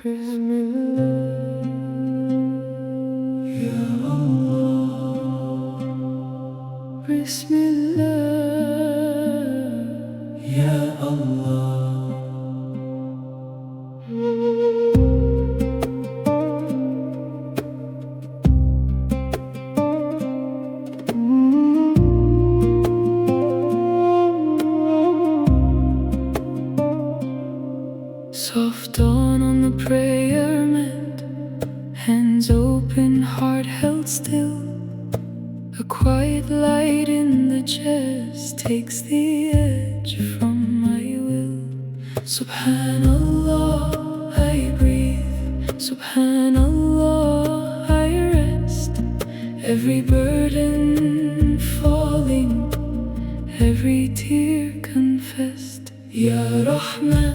Bismillah, Ya Allah. Bismillah, Ya Allah. Soft dawn on the prayer mat, hands open, heart held still. A quiet light in the chest takes the edge from my will. Subhanallah, I breathe. Subhanallah, I rest. Every burden falling, every tear confessed. Ya Rahman,